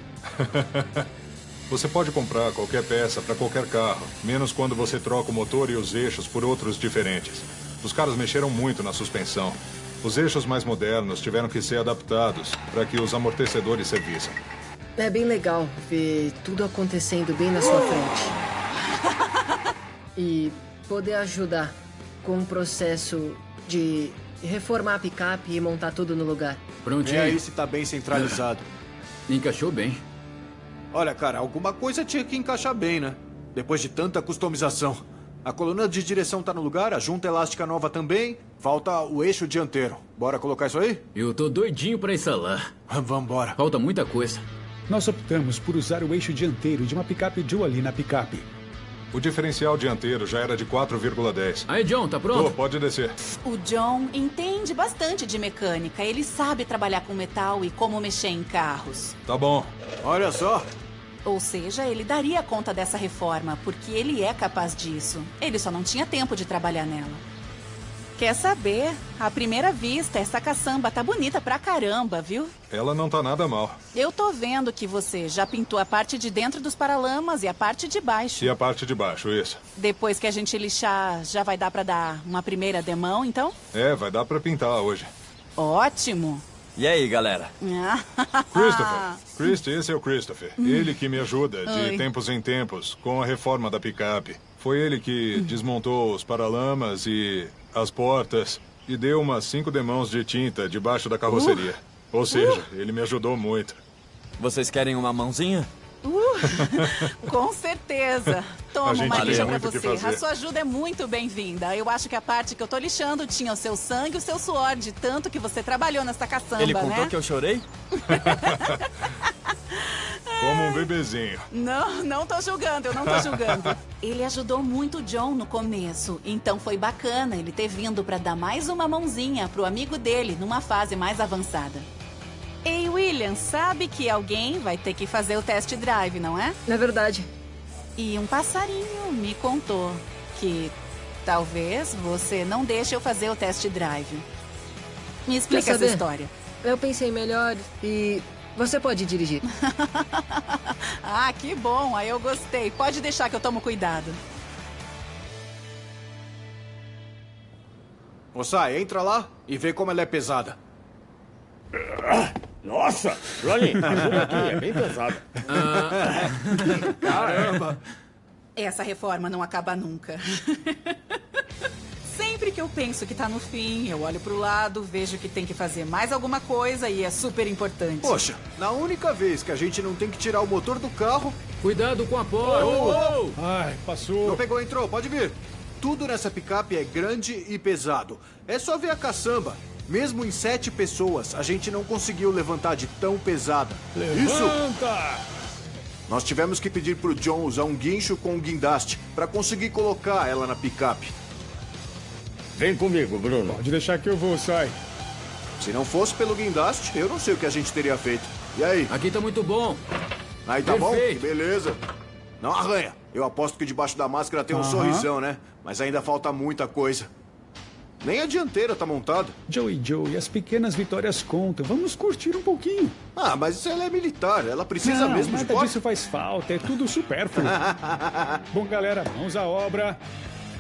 Speaker 2: Você pode comprar qualquer peça para qualquer carro, menos quando você troca o motor e os eixos por outros diferentes. Os caras mexeram muito na suspensão. Os eixos mais modernos tiveram que ser adaptados para que os amortecedores servissem.
Speaker 5: É bem legal ver tudo acontecendo bem na sua frente. E poder ajudar com o processo de reformar a picape e montar tudo no lugar.
Speaker 9: Prontinho.
Speaker 4: E aí se tá bem centralizado.
Speaker 9: Encaixou bem.
Speaker 4: Olha, cara, alguma coisa tinha que encaixar bem, né? Depois de tanta customização. A coluna de direção tá no lugar, a junta elástica nova também. Falta o eixo dianteiro. Bora colocar isso aí?
Speaker 9: Eu tô doidinho pra instalar.
Speaker 4: Vambora.
Speaker 9: Falta muita coisa.
Speaker 3: Nós optamos por usar o eixo dianteiro de uma picape Dually na picape.
Speaker 2: O diferencial dianteiro já era de 4,10.
Speaker 9: Aí, John, tá pronto?
Speaker 2: Pode descer.
Speaker 1: O John entende bastante de mecânica. Ele sabe trabalhar com metal e como mexer em carros.
Speaker 2: Tá bom.
Speaker 4: Olha só.
Speaker 1: Ou seja, ele daria conta dessa reforma, porque ele é capaz disso. Ele só não tinha tempo de trabalhar nela. Quer saber? À primeira vista, essa caçamba tá bonita pra caramba, viu?
Speaker 2: Ela não tá nada mal.
Speaker 1: Eu tô vendo que você já pintou a parte de dentro dos paralamas e a parte de baixo.
Speaker 2: E a parte de baixo, isso.
Speaker 1: Depois que a gente lixar, já vai dar pra dar uma primeira demão, então?
Speaker 2: É, vai dar pra pintar hoje.
Speaker 1: Ótimo!
Speaker 10: E aí, galera?
Speaker 2: Christopher. Esse é o Christopher. Ele que me ajuda de
Speaker 1: Oi.
Speaker 2: tempos em tempos com a reforma da picape. Foi ele que desmontou os paralamas e as portas e deu umas 5 demãos de tinta debaixo da carroceria. Ou seja, ele me ajudou muito.
Speaker 10: Vocês querem uma mãozinha?
Speaker 1: Com certeza.
Speaker 2: A
Speaker 1: Toma
Speaker 2: gente
Speaker 1: uma
Speaker 2: tem
Speaker 1: lixa pra
Speaker 2: muito o que
Speaker 1: você.
Speaker 2: fazer.
Speaker 1: A sua ajuda é muito bem-vinda. Eu acho que a parte que eu tô lixando tinha o seu sangue e o seu suor, de tanto que você trabalhou nessa caçamba,
Speaker 10: Ele contou
Speaker 1: né?
Speaker 10: que eu chorei?
Speaker 2: Como um bebezinho.
Speaker 1: Não tô julgando, eu não tô julgando. Ele ajudou muito o John no começo, então foi bacana ele ter vindo pra dar mais uma mãozinha pro amigo dele numa fase mais avançada. Ei, William, sabe que alguém vai ter que fazer o test drive, não é?
Speaker 5: Na verdade,
Speaker 1: E um passarinho me contou que talvez você não deixe eu fazer o test drive. Me explica
Speaker 5: Quer
Speaker 1: essa
Speaker 5: saber?
Speaker 1: história.
Speaker 5: eu pensei melhor e você pode dirigir.
Speaker 1: Ah, que bom, aí eu gostei. Pode deixar que eu tomo cuidado.
Speaker 4: Moçai, entra lá e vê como ela é pesada.
Speaker 7: Nossa! Ronnie, ajuda aqui, é bem pesado.
Speaker 4: Caramba!
Speaker 1: Essa reforma não acaba nunca. Sempre que eu penso que tá no fim, eu olho pro lado, vejo que tem que fazer mais alguma coisa e é super importante.
Speaker 4: Poxa, na única vez que a gente não tem que tirar o motor do carro...
Speaker 9: Cuidado com a porta.
Speaker 3: Ai, passou.
Speaker 4: Não pegou, entrou, pode vir. Tudo nessa picape é grande e pesado. É só ver a caçamba. Mesmo em 7 pessoas, a gente não conseguiu levantar de tão pesada. Isso!
Speaker 3: Levanta!
Speaker 4: Nós tivemos que pedir pro John usar um guincho com um guindaste para conseguir colocar ela na picape.
Speaker 7: Vem comigo, Bruno.
Speaker 3: Pode deixar que eu vou, sai.
Speaker 4: Se não fosse pelo guindaste, eu não sei o que a gente teria feito. E aí?
Speaker 9: Aqui tá muito bom.
Speaker 4: Aí tá
Speaker 9: Perfeito.
Speaker 4: bom? Beleza. Não arranha. Eu aposto que debaixo da máscara tem um sorrisão, né? Mas ainda falta muita coisa. Nem a dianteira tá montada.
Speaker 3: Joey, as pequenas vitórias contam. Vamos curtir um pouquinho.
Speaker 4: Ah, mas ela é militar. Ela precisa
Speaker 3: Não,
Speaker 4: mesmo de
Speaker 3: nada
Speaker 4: corte.
Speaker 3: disso faz falta. É tudo supérfluo. Bom, galera, mãos à obra.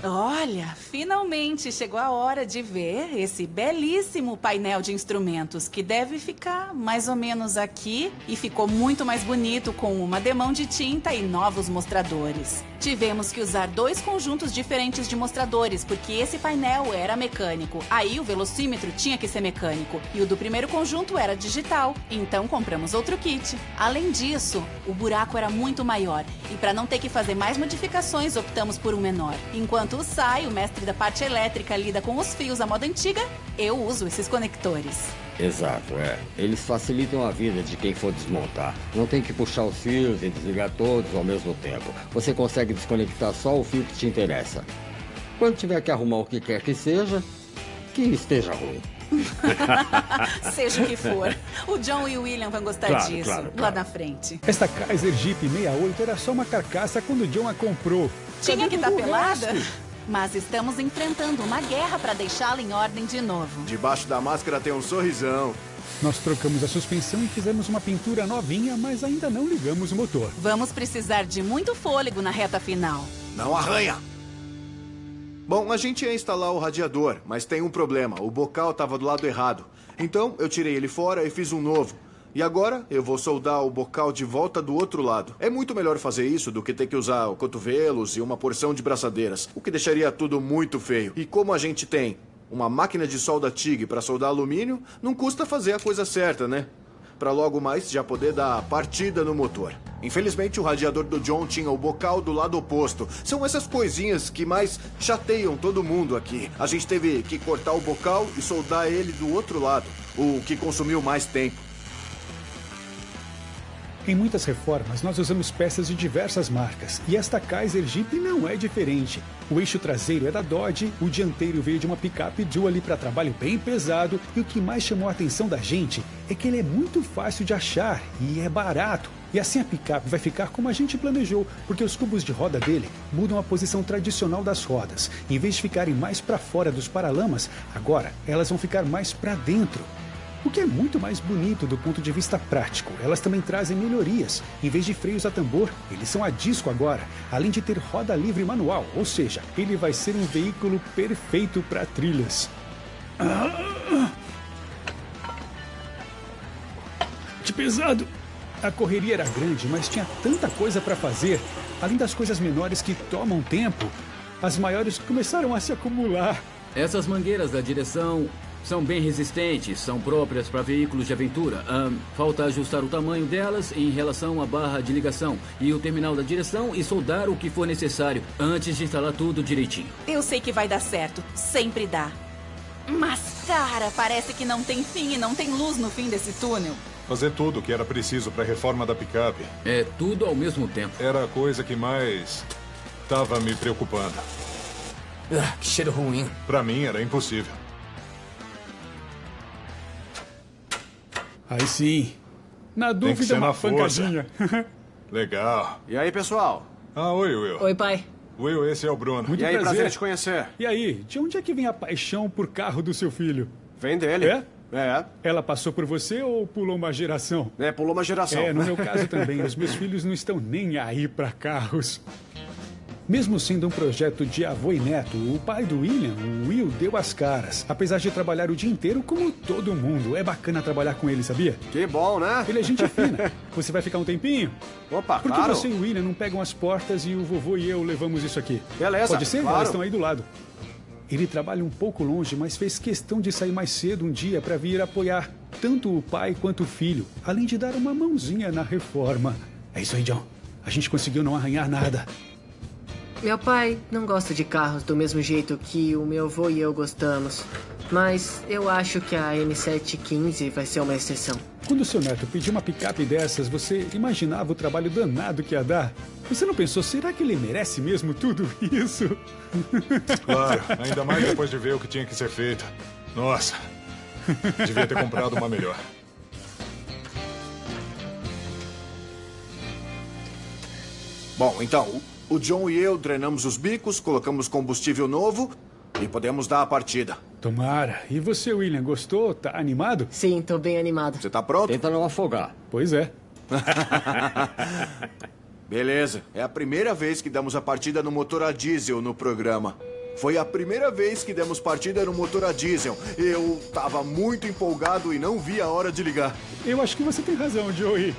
Speaker 1: Olha, finalmente chegou a hora de ver esse belíssimo painel de instrumentos que deve ficar mais ou menos aqui e ficou muito mais bonito com uma demão de tinta e novos mostradores. Tivemos que usar 2 conjuntos diferentes de mostradores porque esse painel era mecânico. Aí o velocímetro tinha que ser mecânico e o do primeiro conjunto era digital. Então compramos outro kit. Além disso, o buraco era muito maior e para não ter que fazer mais modificações optamos por um menor. Enquanto o Sai, o mestre da parte elétrica, lida com os fios à moda antiga, eu uso esses conectores.
Speaker 7: Exato, é. Eles facilitam a vida de quem for desmontar. Não tem que puxar os fios e desligar todos ao mesmo tempo. Você consegue desconectar só o fio que te interessa. Quando tiver que arrumar o que quer que seja, que esteja ruim.
Speaker 1: Seja o que for. O John e o William vão gostar disso, lá na frente.
Speaker 3: Esta Kaiser Jeep 68 era só uma carcaça quando o John a comprou.
Speaker 1: Tinha que estar
Speaker 3: Cadê o
Speaker 1: pelada?
Speaker 3: resto?
Speaker 1: Mas estamos enfrentando uma guerra para deixá-la em ordem de novo.
Speaker 4: Debaixo da máscara tem um sorrisão.
Speaker 3: Nós trocamos a suspensão e fizemos uma pintura novinha, mas ainda não ligamos o motor.
Speaker 1: Vamos precisar de muito fôlego na reta final.
Speaker 4: Não arranha! Bom, a gente ia instalar o radiador, mas tem um problema. O bocal estava do lado errado. Então, eu tirei ele fora e fiz um novo. E agora, eu vou soldar o bocal de volta do outro lado. É muito melhor fazer isso do que ter que usar cotovelos e uma porção de braçadeiras, o que deixaria tudo muito feio. E como a gente tem uma máquina de solda TIG para soldar alumínio, não custa fazer a coisa certa, né? Para logo mais já poder dar partida no motor. Infelizmente, o radiador do John tinha o bocal do lado oposto. São essas coisinhas que mais chateiam todo mundo aqui. A gente teve que cortar o bocal e soldar ele do outro lado, o que consumiu mais tempo.
Speaker 3: Em muitas reformas, nós usamos peças de diversas marcas. E esta Kaiser Jeep não é diferente. O eixo traseiro é da Dodge, o dianteiro veio de uma picape Dually para trabalho bem pesado. E o que mais chamou a atenção da gente é que ele é muito fácil de achar e é barato. E assim a picape vai ficar como a gente planejou, porque os cubos de roda dele mudam a posição tradicional das rodas. Em vez de ficarem mais para fora dos paralamas, agora elas vão ficar mais para dentro. O que é muito mais bonito do ponto de vista prático. Elas também trazem melhorias. Em vez de freios a tambor, eles são a disco agora, além de ter roda livre manual, ou seja, ele vai ser um veículo perfeito para trilhas. Que pesado! A correria era grande, mas tinha tanta coisa para fazer. Além das coisas menores que tomam tempo, as maiores começaram a se acumular.
Speaker 9: Essas mangueiras da direção são bem resistentes, são próprias para veículos de aventura. Falta ajustar o tamanho delas em relação à barra de ligação e o terminal da direção e soldar o que for necessário antes de instalar tudo direitinho.
Speaker 1: Eu sei que vai dar certo, sempre dá. Mas, cara, parece que não tem fim e não tem luz no fim desse túnel.
Speaker 2: Fazer tudo o que era preciso para a reforma da picape.
Speaker 9: É tudo ao mesmo tempo.
Speaker 2: Era a coisa que mais estava me preocupando.
Speaker 8: Que cheiro ruim.
Speaker 2: Para mim era impossível.
Speaker 3: Aí sim. Na
Speaker 2: Tem que
Speaker 3: dúvida,
Speaker 2: ser
Speaker 3: uma
Speaker 2: na força.
Speaker 3: pancadinha.
Speaker 2: Legal.
Speaker 4: E aí, pessoal?
Speaker 2: Oi, Will.
Speaker 5: Oi, pai.
Speaker 2: Will, esse é o Bruno.
Speaker 3: Muito
Speaker 4: E aí,
Speaker 3: prazer
Speaker 4: prazer em te conhecer.
Speaker 3: E aí, de onde é que vem a paixão por carro do seu filho?
Speaker 4: Vem dele.
Speaker 3: É?
Speaker 4: É.
Speaker 3: Ela passou por você ou pulou uma geração?
Speaker 4: Pulou uma geração.
Speaker 3: No meu caso também. Os meus filhos não estão nem aí para carros. Mesmo sendo um projeto de avô e neto, o pai do William, o Will, deu as caras. Apesar de trabalhar o dia inteiro como todo mundo. É bacana trabalhar com ele, sabia?
Speaker 4: Que bom, né?
Speaker 3: Ele é gente fina. Você vai ficar um tempinho?
Speaker 4: Opa,
Speaker 3: Por que
Speaker 4: claro.
Speaker 3: você e o William não pegam as portas e o vovô e eu levamos isso aqui?
Speaker 4: Beleza,
Speaker 3: Pode ser?
Speaker 4: claro.
Speaker 3: Elas estão aí do lado. Ele trabalha um pouco longe, mas fez questão de sair mais cedo um dia para vir apoiar tanto o pai quanto o filho, além de dar uma mãozinha na reforma. É isso aí, John. A gente conseguiu não arranhar nada.
Speaker 5: Meu pai não gosta de carros do mesmo jeito que o meu avô e eu gostamos. Mas eu acho que a M715 vai ser uma exceção.
Speaker 3: Quando seu neto pediu uma picape dessas, você imaginava o trabalho danado que ia dar? Você não pensou, será que ele merece mesmo tudo isso?
Speaker 2: Claro, ainda mais depois de ver o que tinha que ser feito. Nossa, devia ter comprado uma melhor.
Speaker 4: Bom, então, o John e eu drenamos os bicos, colocamos combustível novo e podemos dar a partida.
Speaker 3: Tomara. E você, William, gostou? Tá animado?
Speaker 5: Sim, tô bem animado.
Speaker 4: Você tá pronto?
Speaker 7: Tenta não afogar.
Speaker 3: Pois é.
Speaker 4: Beleza. É a primeira vez que damos a partida no motor a diesel no programa. Foi a primeira vez que demos partida no motor a diesel. Eu tava muito empolgado e não vi a hora de ligar.
Speaker 3: Eu acho que você tem razão, Joey.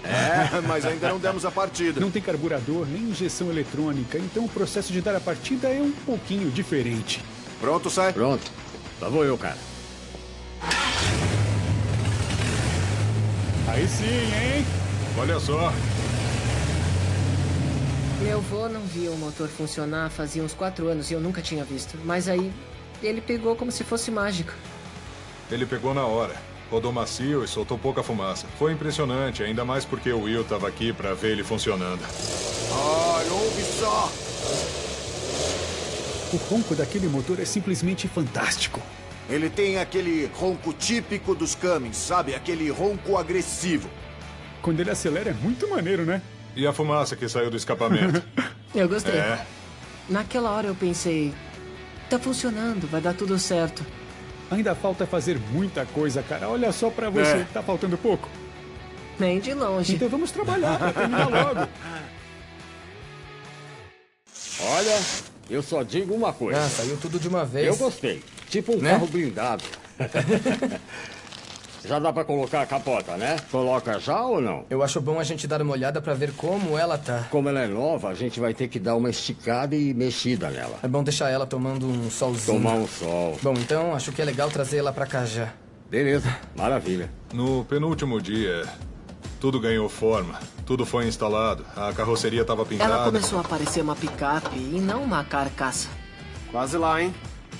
Speaker 4: Mas ainda não demos a partida.
Speaker 3: Não tem carburador nem injeção eletrônica, então o processo de dar a partida é um pouquinho diferente.
Speaker 4: Pronto, sai?
Speaker 7: Pronto. Lá vou eu, cara.
Speaker 3: Aí sim, hein?
Speaker 2: Olha só.
Speaker 5: Meu avô não via o motor funcionar fazia uns 4 anos e eu nunca tinha visto. Mas aí, ele pegou como se fosse mágica.
Speaker 2: Ele pegou na hora. Rodou macio e soltou pouca fumaça. Foi impressionante, ainda mais porque o Will estava aqui para ver ele funcionando.
Speaker 4: Ouve só!
Speaker 3: O ronco daquele motor é simplesmente fantástico.
Speaker 4: Ele tem aquele ronco típico dos Cummins, sabe? Aquele ronco agressivo.
Speaker 3: Quando ele acelera é muito maneiro, né?
Speaker 2: E a fumaça que saiu do escapamento?
Speaker 5: Eu gostei.
Speaker 2: É.
Speaker 5: Naquela hora eu pensei, tá funcionando, vai dar tudo certo.
Speaker 3: Ainda falta fazer muita coisa, cara. Olha só pra você, tá faltando pouco.
Speaker 5: Nem de longe.
Speaker 3: Então vamos trabalhar pra terminar logo.
Speaker 7: Olha, eu só digo uma coisa.
Speaker 8: Ah, saiu tudo de uma vez.
Speaker 7: Eu gostei. Tipo um carro blindado. Já dá pra colocar a capota, né? Coloca já ou não?
Speaker 8: Eu acho bom a gente dar uma olhada pra ver como ela tá.
Speaker 7: Como ela é nova, a gente vai ter que dar uma esticada e mexida nela.
Speaker 8: É bom deixar ela tomando um solzinho.
Speaker 7: Tomar um sol.
Speaker 8: Bom, então acho que é legal trazer ela pra cá já.
Speaker 7: Beleza, maravilha.
Speaker 2: No penúltimo dia, tudo ganhou forma. Tudo foi instalado. A carroceria estava pintada.
Speaker 5: Ela começou a parecer uma picape e não uma carcaça.
Speaker 4: Quase lá, hein?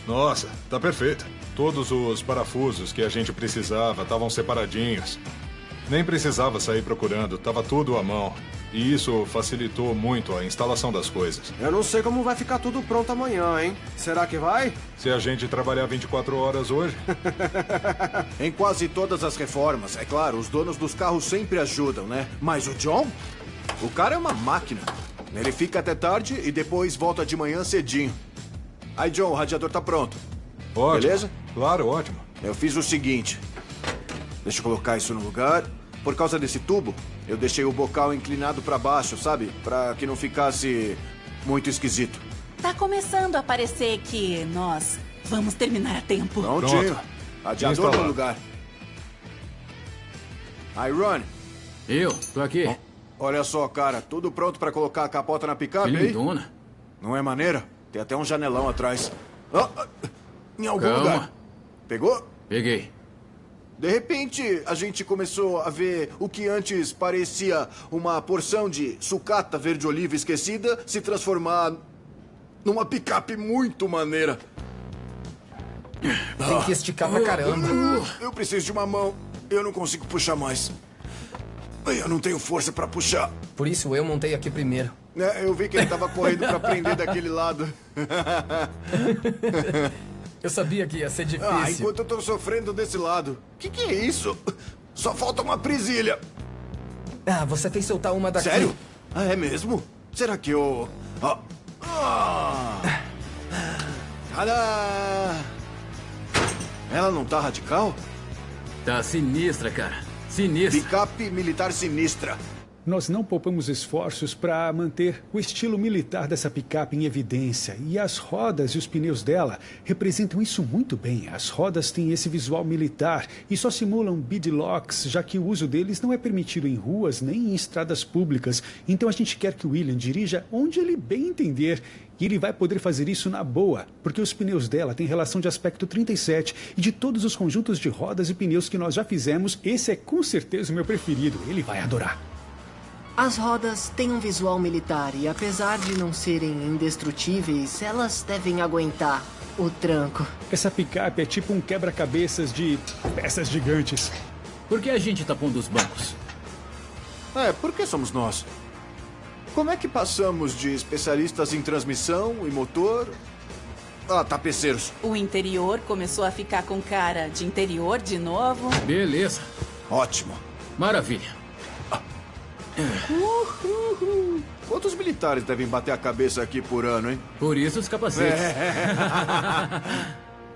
Speaker 2: Nossa, tá perfeita. Todos os parafusos que a gente precisava estavam separadinhos. Nem precisava sair procurando, tava tudo à mão. E isso facilitou muito a instalação das coisas.
Speaker 11: Eu não sei como vai ficar tudo pronto amanhã, hein? Será que vai?
Speaker 2: Se a gente trabalhar 24 horas hoje...
Speaker 4: Em quase todas as reformas, é claro, os donos dos carros sempre ajudam, né? Mas o John? O cara é uma máquina. Ele fica até tarde e depois volta de manhã cedinho. Aí, John, o radiador tá pronto.
Speaker 2: Ótimo.
Speaker 4: Beleza?
Speaker 2: Claro, ótimo.
Speaker 4: Eu fiz o seguinte. Deixa eu colocar isso no lugar. Por causa desse tubo, eu deixei o bocal inclinado pra baixo, sabe? Pra que não ficasse muito esquisito.
Speaker 1: Tá começando a parecer que nós vamos terminar a tempo.
Speaker 4: Prontinho. Radiador no lugar. Aí, Ron.
Speaker 9: Eu? Tô aqui.
Speaker 4: Olha só, cara. Tudo pronto pra colocar a capota na picape,
Speaker 9: Que
Speaker 4: hein?
Speaker 9: lindona.
Speaker 4: Não é maneira? Tem até um janelão atrás. Em algum
Speaker 9: Calma.
Speaker 4: lugar. Pegou?
Speaker 9: Peguei.
Speaker 4: De repente, a gente começou a ver o que antes parecia uma porção de sucata verde-oliva esquecida se transformar numa picape muito maneira.
Speaker 8: Tem que esticar pra caramba.
Speaker 4: Eu preciso de uma mão. Eu não consigo puxar mais. Eu não tenho força pra puxar.
Speaker 8: Por isso eu montei aqui primeiro.
Speaker 4: Eu vi que ele tava correndo pra prender daquele lado.
Speaker 8: Eu sabia que ia ser difícil.
Speaker 4: Enquanto eu tô sofrendo desse lado. Que é isso? Só falta uma presilha.
Speaker 8: Você fez soltar uma daqui.
Speaker 4: Sério? É mesmo? Será que eu... Tadá! Ela não tá radical?
Speaker 9: Tá sinistra, cara. Sinistra.
Speaker 4: Picape militar sinistra.
Speaker 3: Nós não poupamos esforços para manter o estilo militar dessa picape em evidência. E as rodas e os pneus dela representam isso muito bem. As rodas têm esse visual militar e só simulam beadlocks, já que o uso deles não é permitido em ruas nem em estradas públicas. Então a gente quer que o William dirija onde ele bem entender. E ele vai poder fazer isso na boa, porque os pneus dela têm relação de aspecto 37. E de todos os conjuntos de rodas e pneus que nós já fizemos, esse é com certeza o meu preferido. Ele vai adorar.
Speaker 5: As rodas têm um visual militar e, apesar de não serem indestrutíveis, elas devem aguentar o tranco.
Speaker 3: Essa picape é tipo um quebra-cabeças de peças gigantes.
Speaker 9: Por que a gente tá pondo os bancos?
Speaker 4: Por que somos nós? Como é que passamos de especialistas em transmissão e motor a tapeceiros?
Speaker 1: O interior começou a ficar com cara de interior de novo.
Speaker 9: Beleza.
Speaker 4: Ótimo.
Speaker 9: Maravilha.
Speaker 4: Quantos militares devem bater a cabeça aqui por ano, hein?
Speaker 9: Por isso os capacetes.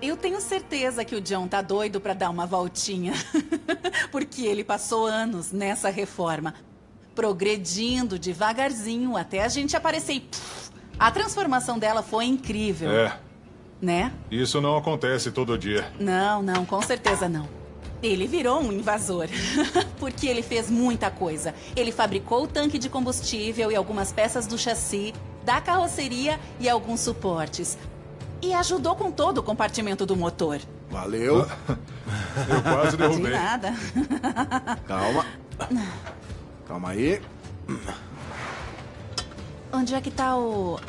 Speaker 1: Eu tenho certeza que o John tá doido pra dar uma voltinha. Porque ele passou anos nessa reforma, progredindo devagarzinho até a gente aparecer e... A transformação dela foi incrível. Né?
Speaker 2: Isso não acontece todo dia.
Speaker 1: Não, com certeza não. Ele virou um invasor. Porque ele fez muita coisa. Ele fabricou o tanque de combustível e algumas peças do chassi, da carroceria e alguns suportes. E ajudou com todo o compartimento do motor.
Speaker 4: Valeu.
Speaker 2: Eu quase derrubei.
Speaker 1: De nada.
Speaker 4: Calma. Calma aí.
Speaker 1: Onde é que tá o...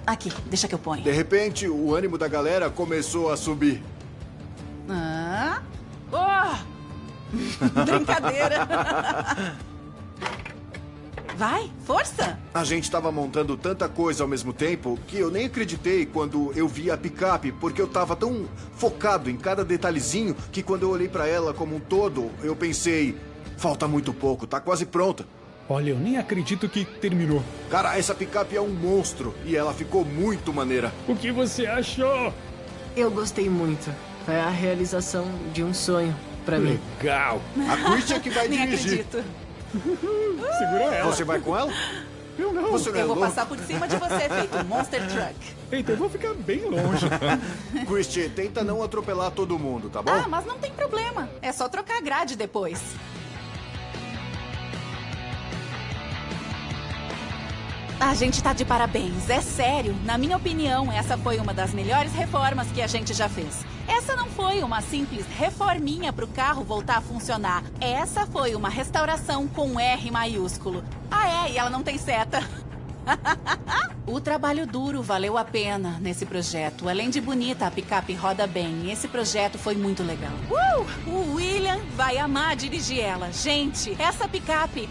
Speaker 1: Aqui, deixa que eu ponho.
Speaker 4: De repente, o ânimo da galera começou a subir.
Speaker 1: Brincadeira. Vai, força.
Speaker 4: A gente estava montando tanta coisa ao mesmo tempo que eu nem acreditei quando eu vi a picape, porque eu estava tão focado em cada detalhezinho que quando eu olhei para ela como um todo, eu pensei, falta muito pouco, tá quase pronta.
Speaker 3: Olha, eu nem acredito que terminou.
Speaker 4: Cara, essa picape é um monstro e ela ficou muito maneira.
Speaker 3: O que você achou?
Speaker 5: Eu gostei muito. É a realização de um sonho pra mim.
Speaker 3: Legal.
Speaker 4: A Christian que vai
Speaker 1: Nem
Speaker 4: dirigir.
Speaker 1: acredito.
Speaker 3: Segura ela.
Speaker 4: Você vai com ela?
Speaker 3: Eu não.
Speaker 4: Você não é
Speaker 1: Eu vou
Speaker 4: louco?
Speaker 1: passar por cima de você, feito um monster truck.
Speaker 3: Eita, eu vou ficar bem longe.
Speaker 4: Christian, tenta não atropelar todo mundo, tá bom?
Speaker 1: Ah, mas não tem problema. É só trocar a grade depois. A gente tá de parabéns, é sério. Na minha opinião, essa foi uma das melhores reformas que a gente já fez. Essa não foi uma simples reforminha pro carro voltar a funcionar. Essa foi uma restauração com R maiúsculo. Ah, é, e ela não tem seta. O trabalho duro valeu a pena nesse projeto. Além de bonita, a picape roda bem. Esse projeto foi muito legal. O William vai amar dirigir ela. Gente, essa picape...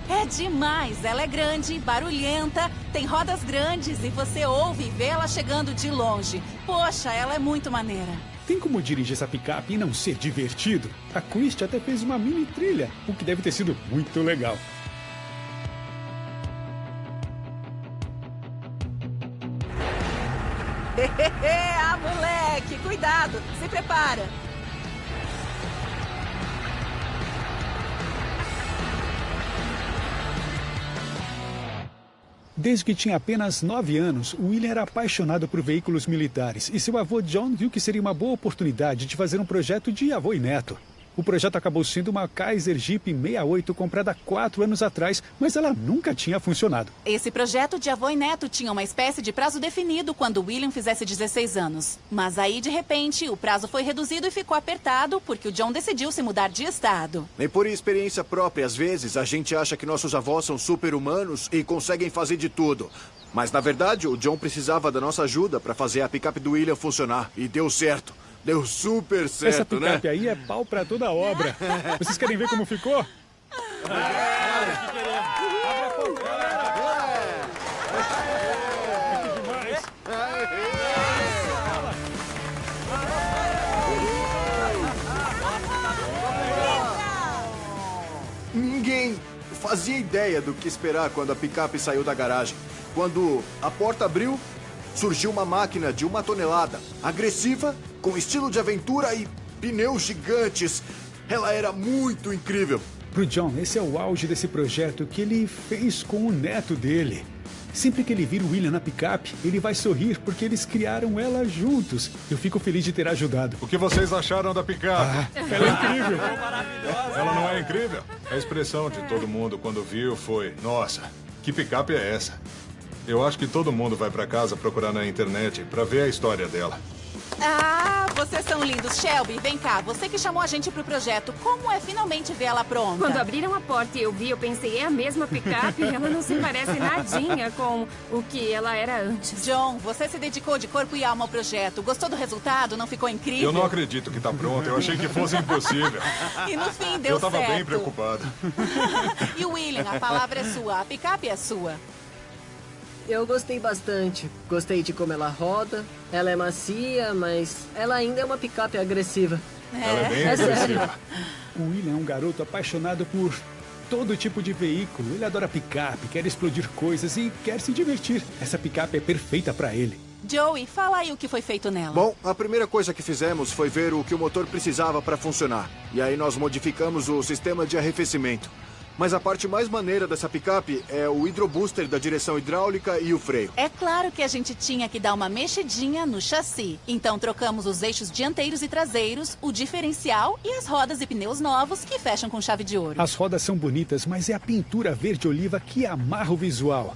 Speaker 1: é demais, ela é grande, barulhenta, tem rodas grandes e você ouve e vê ela chegando de longe. Poxa, ela é muito maneira.
Speaker 3: Tem como dirigir essa picape e não ser divertido? A Christie até fez uma mini trilha, o que deve ter sido muito legal.
Speaker 1: Ah, moleque, cuidado, se prepara.
Speaker 3: Desde que tinha apenas 9 anos, William era apaixonado por veículos militares e seu avô John viu que seria uma boa oportunidade de fazer um projeto de avô e neto. O projeto acabou sendo uma Kaiser Jeep 68 comprada 4 anos atrás, mas ela nunca tinha funcionado.
Speaker 1: Esse projeto de avô e neto tinha uma espécie de prazo definido quando William fizesse 16 anos. Mas aí, de repente, o prazo foi reduzido e ficou apertado porque o John decidiu se mudar de estado.
Speaker 4: Nem por experiência própria, às vezes, a gente acha que nossos avós são super-humanos e conseguem fazer de tudo. Mas, na verdade, o John precisava da nossa ajuda para fazer a picape do William funcionar. E deu certo. Deu super certo,
Speaker 3: essa picape
Speaker 4: né?
Speaker 3: aí é pau pra toda obra. Vocês querem ver como ficou?
Speaker 4: Ninguém fazia ideia do que esperar quando a picape saiu da garagem. Quando a porta abriu, surgiu uma máquina de 1 tonelada, agressiva, com estilo de aventura e pneus gigantes. Ela era muito incrível.
Speaker 3: Pro John, esse é o auge desse projeto que ele fez com o neto dele. Sempre que ele vir o William na picape, ele vai sorrir porque eles criaram ela juntos. Eu fico feliz de ter ajudado.
Speaker 2: O que vocês acharam da picape?
Speaker 3: Ela é incrível.
Speaker 2: Ela não é incrível? A expressão de todo mundo quando viu foi: nossa, que picape é essa? Eu acho que todo mundo vai pra casa procurar na internet pra ver a história dela.
Speaker 1: Ah, vocês são lindos. Shelby, vem cá. Você que chamou a gente pro projeto. Como é finalmente ver ela pronta?
Speaker 6: Quando abriram a porta e eu vi, eu pensei, é a mesma picape? Ela não se parece nadinha com o que ela era antes.
Speaker 1: John, você se dedicou de corpo e alma ao projeto. Gostou do resultado? Não ficou incrível?
Speaker 2: Eu não acredito que tá pronta. Eu achei que fosse impossível.
Speaker 1: E no fim deu certo.
Speaker 2: Eu tava bem preocupado.
Speaker 1: E William, a palavra é sua. A picape é sua.
Speaker 5: Eu gostei bastante. Gostei de como ela roda. Ela é macia, mas ela ainda é uma picape agressiva.
Speaker 2: Ela é bem agressiva.
Speaker 3: O William é um garoto apaixonado por todo tipo de veículo. Ele adora picape, quer explodir coisas e quer se divertir. Essa picape é perfeita para ele.
Speaker 1: Joey, fala aí o que foi feito nela.
Speaker 4: Bom, a primeira coisa que fizemos foi ver o que o motor precisava para funcionar. E aí nós modificamos o sistema de arrefecimento. Mas a parte mais maneira dessa picape é o hidrobooster da direção hidráulica e o freio.
Speaker 1: É claro que a gente tinha que dar uma mexidinha no chassi. Então trocamos os eixos dianteiros e traseiros, o diferencial e as rodas e pneus novos que fecham com chave de ouro.
Speaker 3: As rodas são bonitas, mas é a pintura verde-oliva que amarra o visual.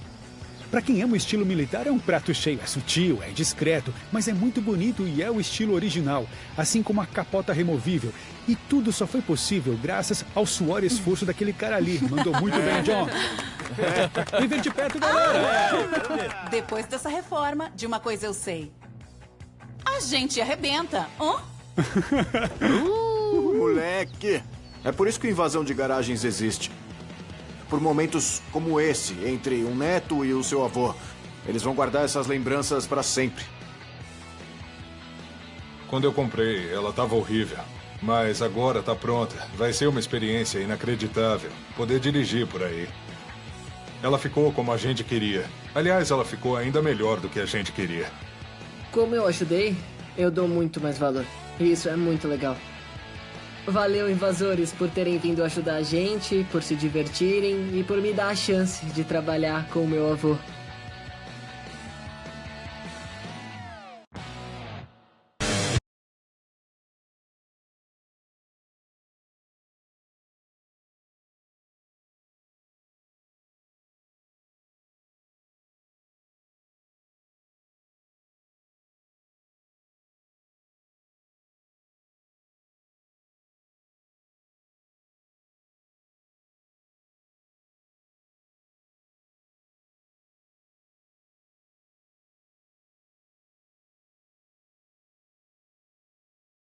Speaker 3: Para quem ama o estilo militar, é um prato cheio. É sutil, é discreto, mas é muito bonito e é o estilo original. Assim como a capota removível. E tudo só foi possível graças ao suor e esforço daquele cara ali. Mandou muito bem, John. Vem ver de perto, galera.
Speaker 1: Depois dessa reforma, de uma coisa eu sei. A gente arrebenta. Hã?
Speaker 4: Moleque! É por isso que a invasão de garagens existe. Por momentos como esse, entre um neto e o seu avô. Eles vão guardar essas lembranças para sempre.
Speaker 2: Quando eu comprei, ela estava horrível. Mas agora tá pronta. Vai ser uma experiência inacreditável. Poder dirigir por aí. Ela ficou como a gente queria. Aliás, ela ficou ainda melhor do que a gente queria.
Speaker 5: Como eu ajudei, eu dou muito mais valor. E isso é muito legal. Valeu, invasores, por terem vindo ajudar a gente, por se divertirem e por me dar a chance de trabalhar com o meu avô.